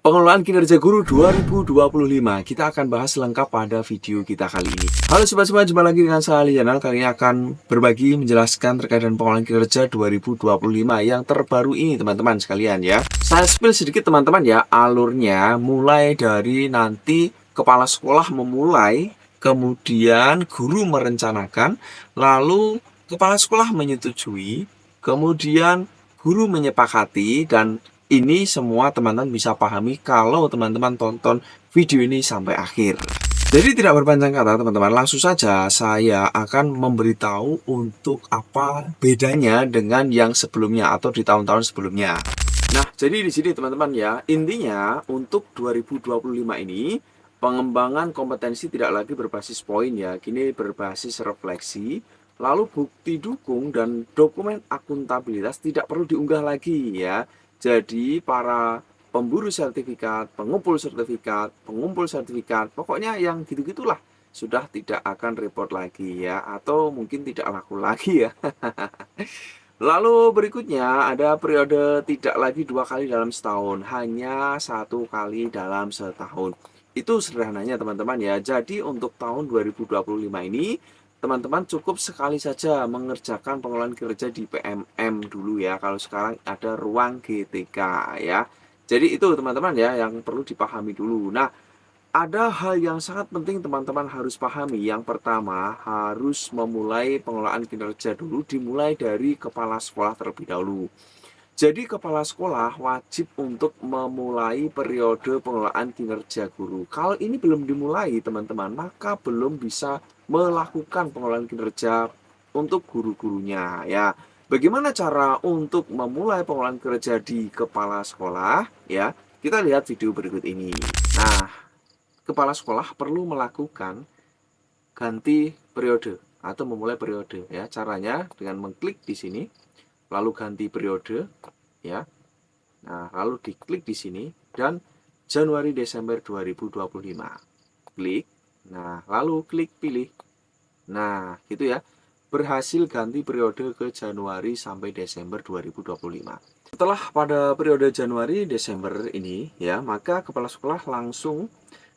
Pengelolaan kinerja guru 2025. Kita akan bahas lengkap pada video kita kali ini. Halo sobat-sobat, jumpa lagi dengan saya Lianal. Kali ini akan berbagi menjelaskan terkait dengan pengelolaan kinerja 2025 yang terbaru ini teman-teman sekalian ya. Saya spill sedikit teman-teman ya, alurnya mulai dari nanti kepala sekolah memulai, kemudian guru merencanakan, lalu kepala sekolah menyetujui, kemudian guru menyepakati, dan ini semua teman-teman bisa pahami kalau teman-teman tonton video ini sampai akhir. Jadi tidak berpanjang kata teman-teman, langsung saja saya akan memberitahu untuk apa bedanya dengan yang sebelumnya atau di tahun-tahun sebelumnya. Nah, jadi di sini teman-teman ya, intinya untuk 2025 ini pengembangan kompetensi tidak lagi berbasis poin ya, kini berbasis refleksi. Lalu bukti dukung dan dokumen akuntabilitas tidak perlu diunggah lagi ya. Jadi para pemburu sertifikat, pengumpul sertifikat, pokoknya yang gitu-gitulah sudah tidak akan report lagi ya, atau mungkin tidak laku lagi ya. Lalu berikutnya ada periode tidak lagi 2 kali dalam setahun, hanya 1 kali dalam setahun. Itu sederhananya teman-teman ya. Jadi untuk tahun 2025 ini teman-teman cukup sekali saja mengerjakan pengelolaan kinerja di PMM dulu ya. Kalau sekarang ada ruang GTK ya. Jadi itu teman-teman ya yang perlu dipahami dulu. Nah, ada hal yang sangat penting teman-teman harus pahami. Yang pertama, harus memulai pengelolaan kinerja dulu dimulai dari kepala sekolah terlebih dahulu. Jadi kepala sekolah wajib untuk memulai periode pengelolaan kinerja guru. Kalau ini belum dimulai teman-teman, maka belum bisa melakukan pengelolaan kinerja untuk guru-gurunya ya. Bagaimana cara untuk memulai pengelolaan kinerja di kepala sekolah ya? Kita lihat video berikut ini. Nah, kepala sekolah perlu melakukan ganti periode atau memulai periode ya. Caranya dengan mengklik di sini, lalu ganti periode ya. Nah, lalu diklik di sini dan Januari Desember 2025. Klik. Nah, lalu klik pilih. Nah, gitu ya. Berhasil ganti periode ke Januari sampai Desember 2025. Setelah pada periode Januari Desember ini ya, maka kepala sekolah langsung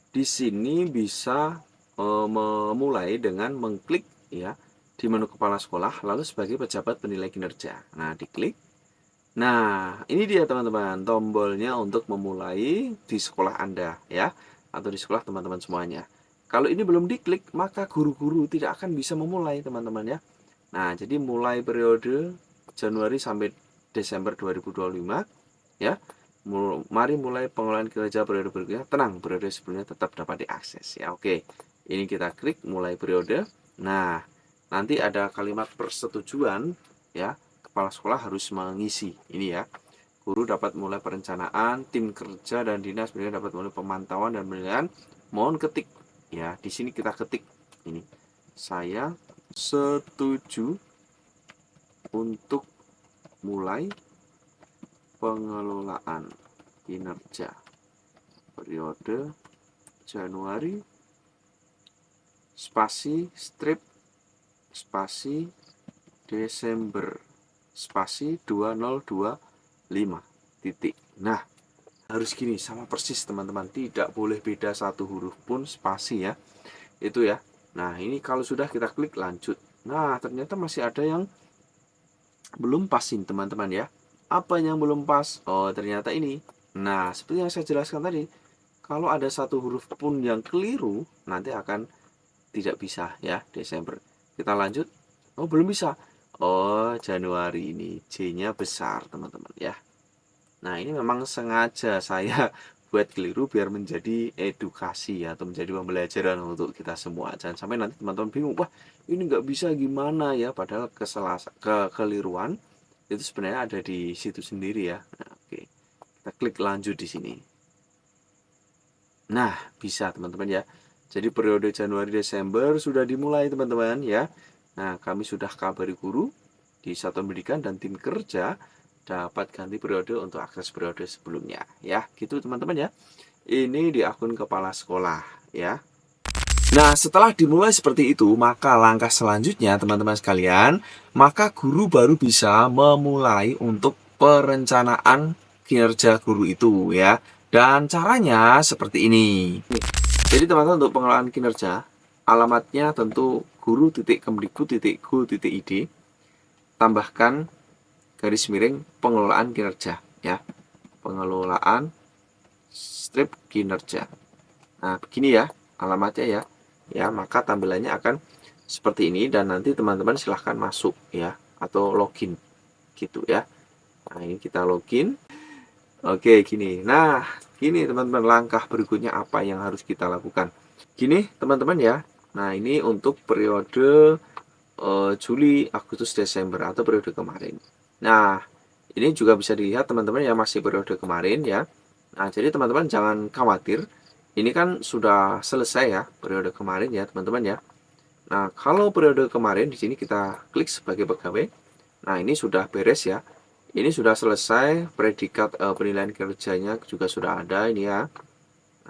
di sini bisa memulai dengan mengklik ya di menu kepala sekolah, lalu sebagai pejabat penilai kinerja. Nah, diklik. Nah, ini dia teman-teman, tombolnya untuk memulai di sekolah Anda ya, atau di sekolah teman-teman semuanya. Kalau ini belum diklik, maka guru-guru tidak akan bisa memulai teman-teman ya. Nah, jadi mulai periode Januari sampai Desember 2025 ya. Mari mulai pengelolaan kinerja periode berikutnya. Tenang, periode sebelumnya tetap dapat diakses ya. Oke, ini kita klik mulai periode. Nah, nanti ada kalimat persetujuan ya. Kepala sekolah harus mengisi ini ya. Guru dapat mulai perencanaan, tim kerja dan dinas pendidikan dapat mulai pemantauan dan penilaian. Mohon ketik ya. Di sini kita ketik ini. Saya setuju untuk mulai pengelolaan kinerja periode Januari spasi strip spasi Desember spasi 2025 titik. Nah, harus gini sama persis teman-teman, tidak boleh beda satu huruf pun spasi ya. Itu ya. Nah, ini kalau sudah kita klik lanjut. Nah, ternyata masih ada yang belum pas ini teman-teman ya. Apa yang belum pas? Oh, ternyata ini. Nah, seperti yang saya jelaskan tadi, kalau ada satu huruf pun yang keliru, nanti akan tidak bisa ya Desember. Kita lanjut. Oh, belum bisa. Oh, Januari ini J-nya besar, teman-teman ya. Nah, ini memang sengaja saya buat keliru biar menjadi edukasi ya, atau menjadi pembelajaran untuk kita semua. Jangan sampai nanti teman-teman bingung, wah ini nggak bisa gimana ya, padahal kekeliruan itu sebenarnya ada di situ sendiri ya. Nah, oke, kita klik lanjut di sini. Nah, bisa teman-teman ya. Jadi periode Januari Desember sudah dimulai teman-teman ya. Nah, kami sudah kabari guru di satuan pendidikan dan tim kerja dapat ganti periode untuk akses periode sebelumnya ya. Gitu teman-teman ya. Ini di akun kepala sekolah ya. Nah, setelah dimulai seperti itu, maka langkah selanjutnya teman-teman sekalian, maka guru baru bisa memulai untuk perencanaan kinerja guru itu ya. Dan caranya seperti ini. Jadi teman-teman, untuk pengelolaan kinerja, alamatnya tentu guru.kemdikbud.go.id, tambahkan garis miring pengelolaan kinerja ya. Pengelolaan strip kinerja. Nah, begini ya alamatnya ya. Ya, maka tampilannya akan seperti ini, dan nanti teman-teman silahkan masuk ya atau login gitu ya. Nah, ini kita login. Oke, gini. Nah, gini teman-teman, langkah berikutnya apa yang harus kita lakukan. Gini teman-teman ya. Nah, ini untuk periode Juli, Agustus, Desember atau periode kemarin. Nah, ini juga bisa dilihat teman-teman ya, masih periode kemarin ya. Nah, jadi teman-teman jangan khawatir. Ini kan sudah selesai ya periode kemarin ya teman-teman ya. Nah, kalau periode kemarin di sini kita klik sebagai pegawai. Nah, ini sudah beres ya. Ini sudah selesai, predikat penilaian kinerjanya juga sudah ada ini ya.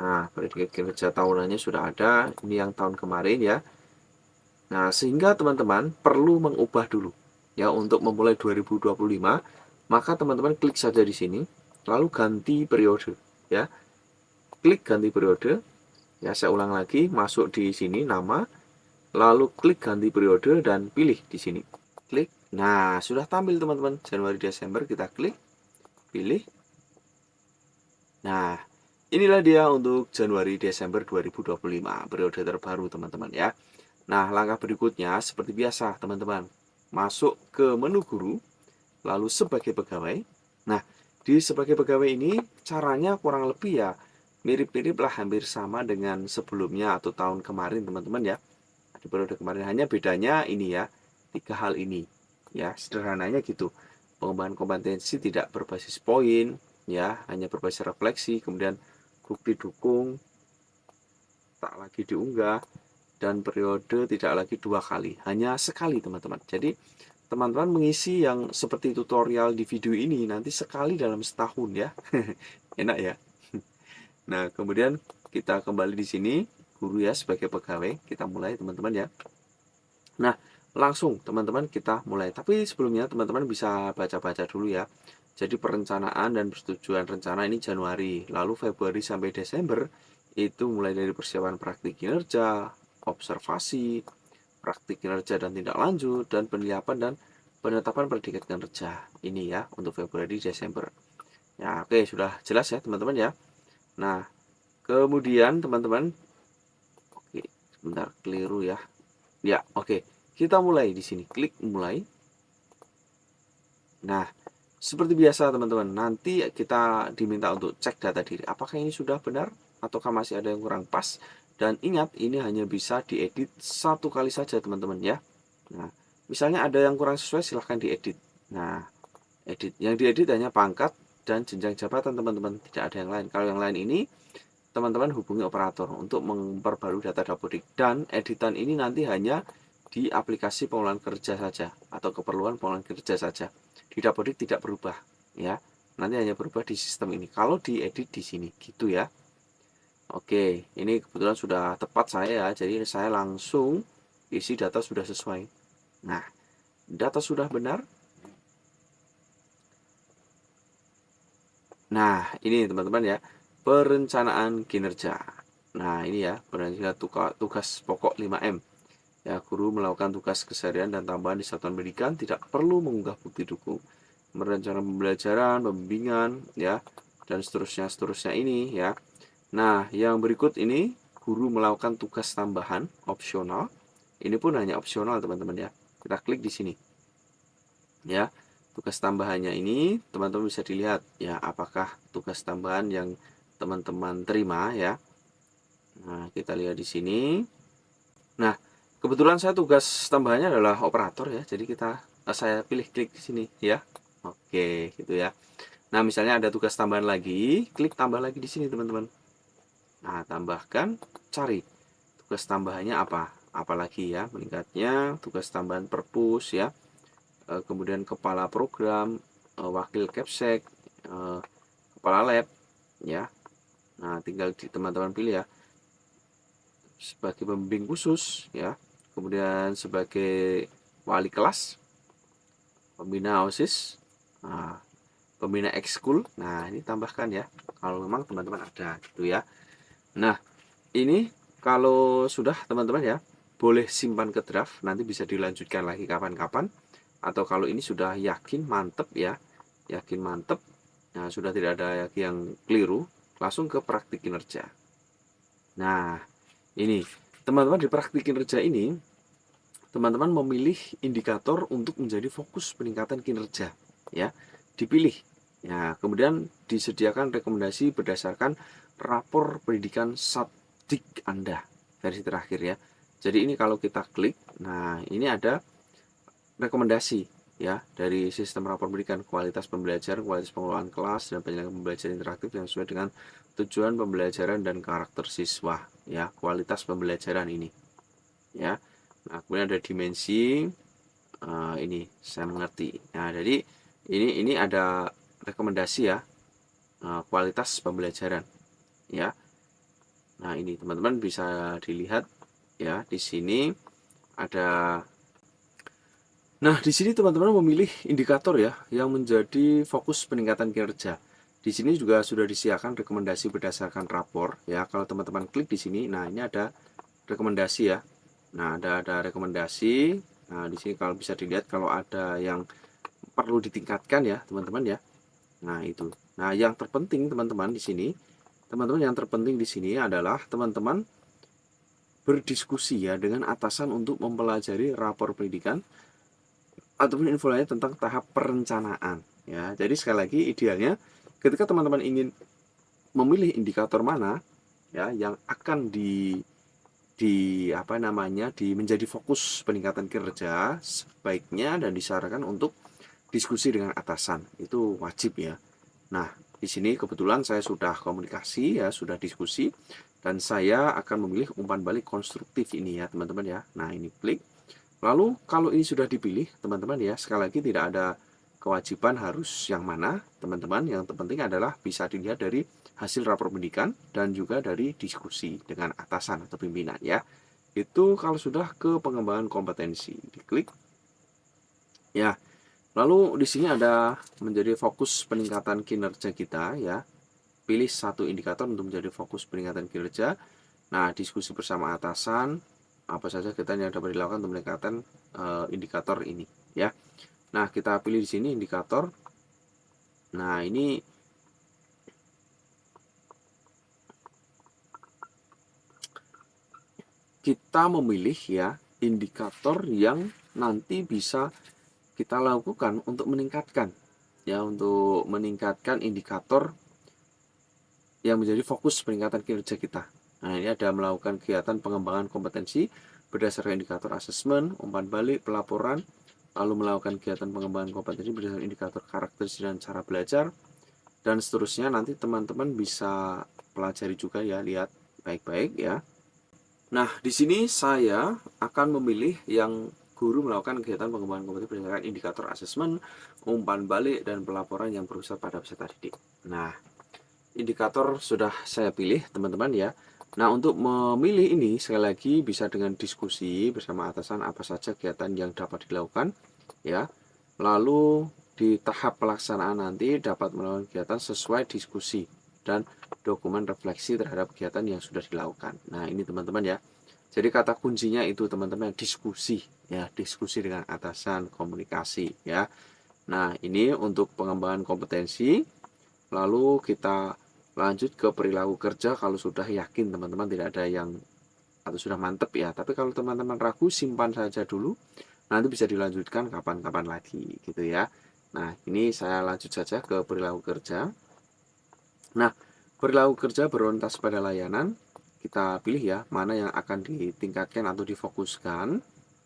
Nah, predikat kinerja tahunannya sudah ada. Ini yang tahun kemarin ya. Nah, sehingga teman-teman perlu mengubah dulu ya untuk memulai 2025, maka teman-teman klik saja di sini, lalu ganti periode ya. Klik ganti periode. Ya, saya ulang lagi, masuk di sini nama, lalu klik ganti periode dan pilih di sini. Klik. Nah, sudah tampil teman-teman. Januari Desember kita klik, pilih. Nah, inilah dia untuk Januari Desember 2025, periode terbaru teman-teman ya. Nah, langkah berikutnya seperti biasa teman-teman, masuk ke menu guru, lalu sebagai pegawai. Nah, di sebagai pegawai ini caranya kurang lebih ya mirip-mirip lah, hampir sama dengan sebelumnya atau tahun kemarin teman-teman ya. Di periode kemarin, hanya bedanya ini ya, 3 hal ini ya, sederhananya gitu. Pengembangan kompetensi tidak berbasis poin ya, hanya berbasis refleksi, kemudian bukti dukung tak lagi diunggah, dan periode tidak lagi 2 kali, hanya sekali teman-teman. Jadi teman-teman mengisi yang seperti tutorial di video ini nanti sekali dalam setahun ya. Enak ya. Nah, kemudian kita kembali di sini, guru ya sebagai pegawai, kita mulai teman-teman ya. Nah, langsung teman-teman kita mulai. Tapi sebelumnya teman-teman bisa baca-baca dulu ya. Jadi perencanaan dan persetujuan rencana ini Januari, lalu Februari sampai Desember itu mulai dari persiapan praktik kinerja, observasi, praktik kinerja dan tindak lanjut, dan penilaian dan penetapan predikat kinerja. Ini ya untuk Februari Desember. Ya, oke, sudah jelas ya teman-teman ya. Nah, kemudian teman-teman, oke, sebentar keliru ya. Ya, oke. Kita mulai di sini. Klik mulai. Nah, seperti biasa teman-teman, nanti kita diminta untuk cek data diri. Apakah ini sudah benar ataukah masih ada yang kurang pas? Dan ingat, ini hanya bisa diedit satu kali saja teman-teman ya. Nah, misalnya ada yang kurang sesuai, silahkan diedit. Nah, edit. Yang diedit hanya pangkat dan jenjang jabatan teman-teman, tidak ada yang lain. Kalau yang lain ini, teman-teman hubungi operator untuk memperbarui data Dapodik. Dan editan ini nanti hanya di aplikasi pengelolaan kerja saja atau keperluan pengelolaan kerja saja. Di Dapodik tidak berubah ya. Nanti hanya berubah di sistem ini. Kalau diedit di sini gitu ya. Oke, ini kebetulan sudah tepat saya ya. Jadi saya langsung isi data sudah sesuai. Nah, data sudah benar. Nah, ini teman-teman ya, perencanaan kinerja. Nah, ini ya, perencanaan tugas pokok 5M. Ya, guru melakukan tugas keseharian dan tambahan di satuan pendidikan tidak perlu mengunggah bukti dukung. Merencanakan pembelajaran, pembimbingan, ya, dan seterusnya ini ya. Nah, yang berikut ini guru melakukan tugas tambahan opsional. Ini pun hanya opsional teman-teman ya. Kita klik di sini. Ya, tugas tambahannya ini teman-teman bisa dilihat ya, apakah tugas tambahan yang teman-teman terima ya. Nah, kita lihat di sini. Nah, kebetulan saya tugas tambahannya adalah operator ya. Jadi saya pilih klik di sini ya. Oke, gitu ya. Nah, misalnya ada tugas tambahan lagi, klik tambah lagi di sini teman-teman. Nah, tambahkan, cari tugas tambahannya apa? Apalagi ya, meningkatnya tugas tambahan perpus ya. Kemudian kepala program, wakil kepsek, kepala lab ya. Nah, tinggal teman-teman pilih ya, sebagai pembimbing khusus ya, kemudian sebagai wali kelas, pembina OSIS, nah, pembina ekskul. Nah, ini tambahkan ya, kalau memang teman-teman ada gitu ya. Nah, ini kalau sudah teman-teman ya, boleh simpan ke draft, nanti bisa dilanjutkan lagi kapan-kapan. Atau kalau ini sudah yakin mantep ya, yakin mantep, nah sudah tidak ada yang keliru, langsung ke praktik kinerja. Nah, ini teman-teman di praktik kinerja ini, teman-teman memilih indikator untuk menjadi fokus peningkatan kinerja ya, dipilih. Nah, kemudian disediakan rekomendasi berdasarkan rapor pendidikan Satdik Anda versi terakhir ya. Jadi ini kalau kita klik, nah ini ada rekomendasi ya dari sistem rapor pendidikan, kualitas pembelajaran, kualitas pengelolaan kelas, dan penyelenggaraan pembelajaran interaktif yang sesuai dengan tujuan pembelajaran dan karakter siswa ya, kualitas pembelajaran ini ya. Nah, kemudian ada dimensi, ini saya mengerti. Nah, jadi ini ada rekomendasi ya, kualitas pembelajaran ya. Nah, ini teman-teman bisa dilihat ya, di sini ada. Nah, di sini teman-teman memilih indikator ya yang menjadi fokus peningkatan kinerja. Di sini juga sudah disiapkan rekomendasi berdasarkan rapor ya. Kalau teman-teman klik di sini, nah ini ada rekomendasi ya. Nah, ada rekomendasi. Nah, di sini kalau bisa dilihat kalau ada yang perlu ditingkatkan ya, teman-teman ya. Nah, itu. Nah, yang terpenting teman-teman di sini, teman-teman yang terpenting di sini adalah teman-teman berdiskusi ya dengan atasan untuk mempelajari rapor pendidikan ataupun info lainnya tentang tahap perencanaan ya. Jadi sekali lagi idealnya ketika teman-teman ingin memilih indikator mana ya yang akan di apa namanya di menjadi fokus peningkatan kinerja, sebaiknya dan disarankan untuk diskusi dengan atasan. Itu wajib ya. Nah, di sini kebetulan saya sudah komunikasi ya, sudah diskusi, dan saya akan memilih umpan balik konstruktif ini ya teman-teman ya. Nah, ini klik. Lalu kalau ini sudah dipilih teman-teman ya, sekali lagi tidak ada kewajiban harus yang mana teman-teman. Yang terpenting adalah bisa dilihat dari hasil rapor pendidikan dan juga dari diskusi dengan atasan atau pimpinan ya. Itu kalau sudah ke pengembangan kompetensi, diklik ya. Lalu di sini ada menjadi fokus peningkatan kinerja kita ya. Pilih satu indikator untuk menjadi fokus peningkatan kinerja. Nah, diskusi bersama atasan, apa saja kegiatan yang dapat dilakukan untuk meningkatkan indikator ini ya. Nah, kita pilih di sini indikator. Nah, ini kita memilih ya indikator yang nanti bisa kita lakukan untuk meningkatkan ya, untuk meningkatkan indikator yang menjadi fokus peningkatan kinerja kita. Nah, ini ada melakukan kegiatan pengembangan kompetensi berdasarkan indikator asesmen, umpan balik, pelaporan, lalu melakukan kegiatan pengembangan kompetensi berdasarkan indikator karakteristik dan cara belajar, dan seterusnya. Nanti teman-teman bisa pelajari juga ya, lihat baik-baik ya. Nah, di sini saya akan memilih yang guru melakukan kegiatan pengembangan kompetensi berdasarkan indikator asesmen, umpan balik, dan pelaporan yang berusaha pada peserta didik. Nah, indikator sudah saya pilih teman-teman ya. Nah, untuk memilih ini sekali lagi bisa dengan diskusi bersama atasan apa saja kegiatan yang dapat dilakukan ya. Lalu di tahap pelaksanaan nanti dapat melakukan kegiatan sesuai diskusi dan dokumen refleksi terhadap kegiatan yang sudah dilakukan. Nah, ini teman-teman ya. Jadi kata kuncinya itu teman-teman, diskusi ya, diskusi dengan atasan, komunikasi ya. Nah, ini untuk pengembangan kompetensi. Lalu kita lanjut ke perilaku kerja kalau sudah yakin teman-teman tidak ada yang atau sudah mantep ya. Tapi kalau teman-teman ragu, simpan saja dulu. Nanti bisa dilanjutkan kapan-kapan lagi gitu ya. Nah, ini saya lanjut saja ke perilaku kerja. Nah, perilaku kerja berorientasi pada layanan. Kita pilih ya mana yang akan ditingkatkan atau difokuskan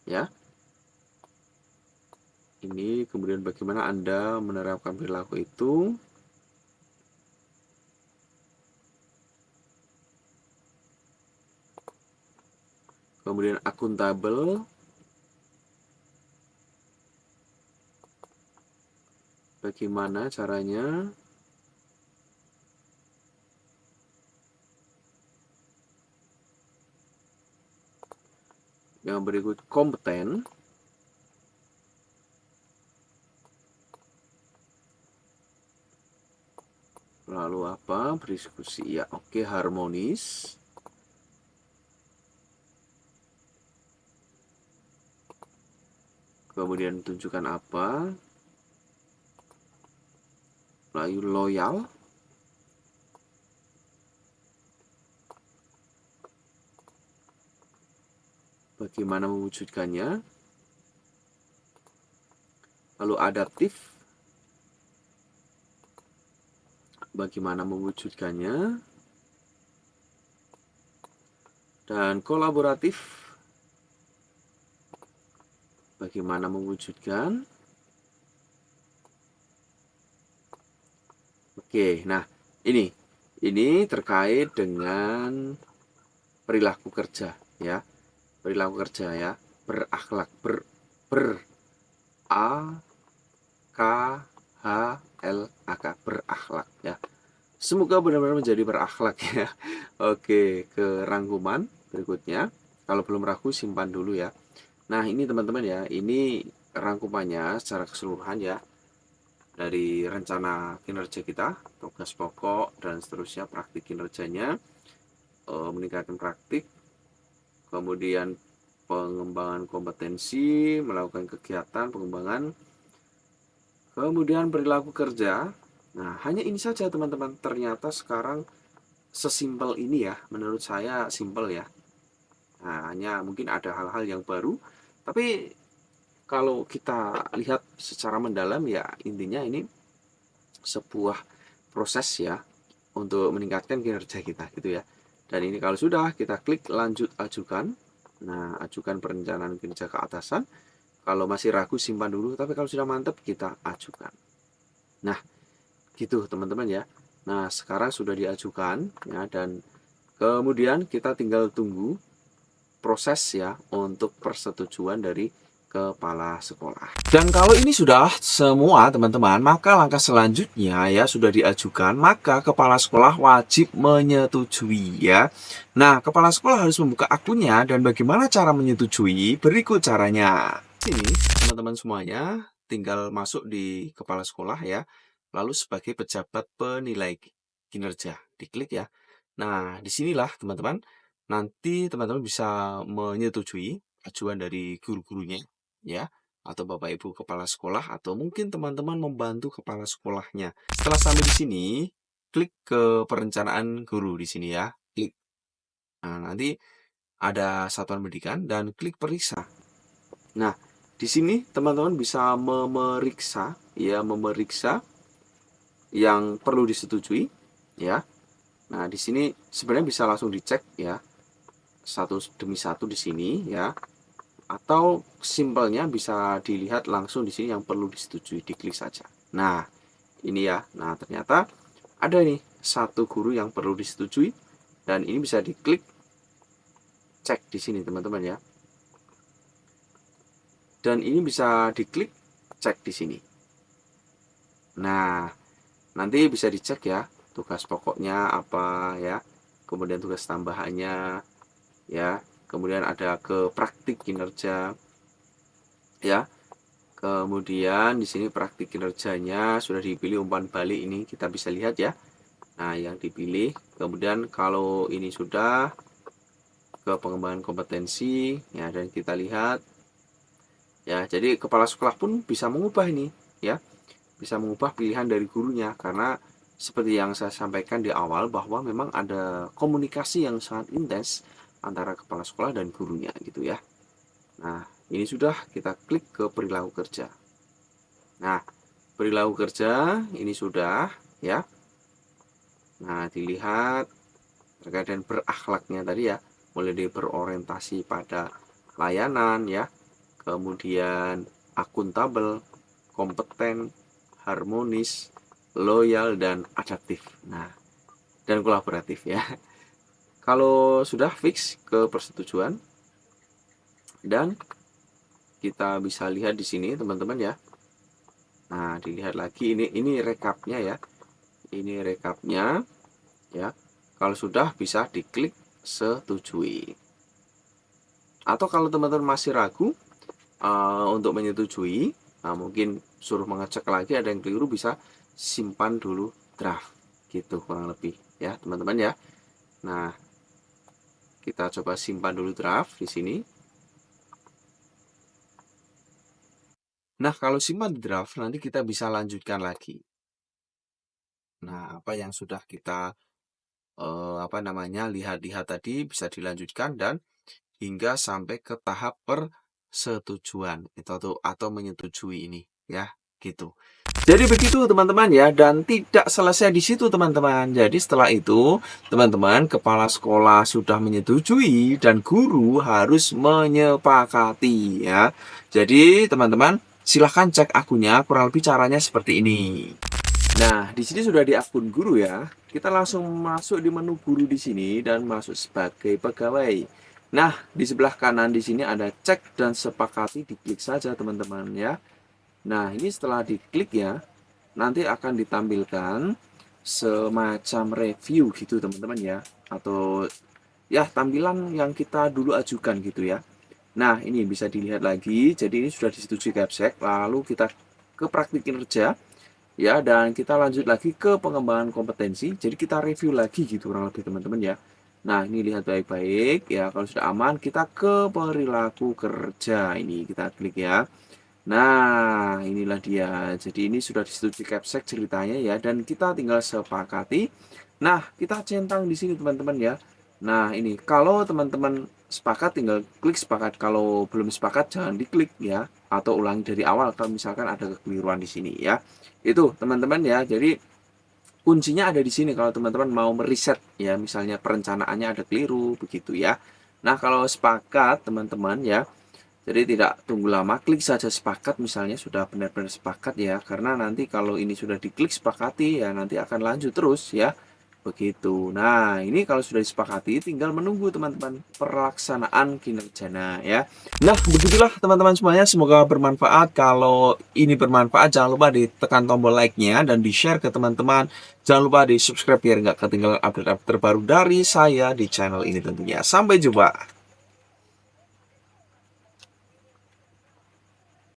ya. Ini kemudian bagaimana Anda menerapkan perilaku itu. Kemudian akuntabel, bagaimana caranya. Yang berikut kompeten. berdiskusi ya. Oke, harmonis. Kemudian tunjukkan apa? Lalu loyal. Bagaimana mewujudkannya? Lalu adaptif. Bagaimana mewujudkannya? Dan kolaboratif. Bagaimana mewujudkan? Oke, nah ini terkait dengan perilaku kerja ya. Perilaku kerja ya, berakhlak, ber a k h l a k, berakhlak ya. Semoga benar-benar menjadi berakhlak ya. Oke, ke rangkuman berikutnya. Kalau belum ragu simpan dulu ya. Nah, ini teman-teman ya, ini rangkumannya secara keseluruhan ya. Dari rencana kinerja kita, tugas pokok dan seterusnya, praktik kinerjanya, meningkatkan praktik, kemudian pengembangan kompetensi, melakukan kegiatan pengembangan, kemudian perilaku kerja. Nah, hanya ini saja teman-teman. Ternyata sekarang sesimpel ini ya, menurut saya simpel ya. Nah, hanya mungkin ada hal-hal yang baru, tapi kalau kita lihat secara mendalam ya intinya ini sebuah proses ya untuk meningkatkan kinerja kita gitu ya. Dan ini kalau sudah kita klik lanjut ajukan. Nah, ajukan perencanaan kinerja ke atasan. Kalau masih ragu simpan dulu, tapi kalau sudah mantap kita ajukan. Nah, gitu teman-teman ya. Nah, sekarang sudah diajukan ya, dan kemudian kita tinggal tunggu proses ya untuk persetujuan dari kepala sekolah. Dan kalau ini sudah semua teman-teman, maka langkah selanjutnya ya sudah diajukan, maka kepala sekolah wajib menyetujui ya. Nah, kepala sekolah harus membuka akunnya, dan bagaimana cara menyetujui? Berikut caranya. Sini teman-teman semuanya tinggal masuk di kepala sekolah ya. Lalu sebagai pejabat penilai kinerja, diklik ya. Nah, disinilah teman-teman, nanti teman-teman bisa menyetujui ajuan dari guru-gurunya ya, atau Bapak Ibu kepala sekolah, atau mungkin teman-teman membantu kepala sekolahnya. Setelah sampai di sini, klik ke perencanaan guru di sini ya. Klik. Nah, nanti ada satuan pendidikan dan klik periksa. Nah, di sini teman-teman bisa memeriksa ya, memeriksa yang perlu disetujui ya. Nah, di sini sebenarnya bisa langsung dicek ya, satu demi satu di sini ya, atau simpelnya bisa dilihat langsung di sini yang perlu disetujui, diklik saja. Nah, ini ya. Nah, ternyata ada nih satu guru yang perlu disetujui, dan ini bisa diklik cek di sini teman-teman ya. Dan ini bisa diklik cek di sini. Nah, nanti bisa dicek ya tugas pokoknya apa ya, kemudian tugas tambahannya ya, kemudian ada ke praktik kinerja ya. Kemudian di sini praktik kinerjanya sudah dipilih, umpan balik ini kita bisa lihat ya. Nah, yang dipilih. Kemudian kalau ini sudah ke pengembangan kompetensi ya, dan kita lihat ya. Jadi kepala sekolah pun bisa mengubah ini ya, bisa mengubah pilihan dari gurunya, karena seperti yang saya sampaikan di awal bahwa memang ada komunikasi yang sangat intens antara kepala sekolah dan gurunya gitu ya. Nah, ini sudah kita klik ke perilaku kerja. Nah, perilaku kerja ini sudah ya. Nah, dilihat terkait dengan berakhlaknya tadi ya, mulai dari berorientasi pada layanan ya, kemudian akuntabel, kompeten, harmonis, loyal, dan adaptif. Nah, dan kolaboratif ya. Kalau sudah fix ke persetujuan, dan kita bisa lihat di sini teman-teman ya. Nah, dilihat lagi ini rekapnya ya. Ini rekapnya ya. Kalau sudah bisa diklik setujui. Atau kalau teman-teman masih ragu untuk menyetujui, nah mungkin suruh mengecek lagi ada yang keliru, bisa simpan dulu draft gitu kurang lebih. ya teman-teman ya. Nah, kita coba simpan dulu draft di sini. Nah, kalau simpan di draft, nanti kita bisa lanjutkan lagi. Nah, apa yang sudah kita lihat-lihat tadi bisa dilanjutkan dan hingga sampai ke tahap persetujuan atau menyetujui ini ya, gitu. Jadi begitu teman-teman ya, dan tidak selesai di situ teman-teman. Jadi setelah itu teman-teman, kepala sekolah sudah menyetujui dan guru harus menyepakati ya. Jadi teman-teman silahkan cek akunnya, kurang lebih caranya seperti ini. Nah, di sini sudah di akun guru ya. Kita langsung masuk di menu guru di sini dan masuk sebagai pegawai. Nah, di sebelah kanan di sini ada cek dan sepakati, diklik saja teman-teman ya. Nah, ini setelah diklik ya, nanti akan ditampilkan semacam review gitu teman-teman ya. Atau ya tampilan yang kita dulu ajukan gitu ya. Nah, ini bisa dilihat lagi. Jadi ini sudah disetujui Capsek. Lalu kita ke praktik kinerja. Ya, dan kita lanjut lagi ke pengembangan kompetensi. Jadi kita review lagi gitu kurang lebih teman-teman ya. Nah, ini lihat baik-baik ya. Kalau sudah aman, kita ke perilaku kerja. Ini kita klik ya. Nah, inilah dia. Jadi ini sudah disetujui Capsek ceritanya ya, dan kita tinggal sepakati. Nah, kita centang di sini teman-teman ya. Nah, ini kalau teman-teman sepakat tinggal klik sepakat. Kalau belum sepakat jangan diklik ya, atau ulangi dari awal kalau misalkan ada kekeliruan di sini ya. Itu teman-teman ya. Jadi kuncinya ada di sini kalau teman-teman mau meriset ya, misalnya perencanaannya ada keliru begitu ya. Nah, kalau sepakat teman-teman ya, jadi tidak tunggu lama, klik saja sepakat misalnya sudah benar-benar sepakat ya. Karena nanti kalau ini sudah diklik sepakati ya nanti akan lanjut terus ya. Begitu. Nah, ini kalau sudah disepakati tinggal menunggu teman-teman pelaksanaan kinerjanya ya. Nah, begitulah teman-teman semuanya. Semoga bermanfaat. Kalau ini bermanfaat, jangan lupa ditekan tombol like-nya dan di-share ke teman-teman. Jangan lupa di-subscribe biar nggak ketinggalan update-update terbaru dari saya di channel ini tentunya. Sampai jumpa.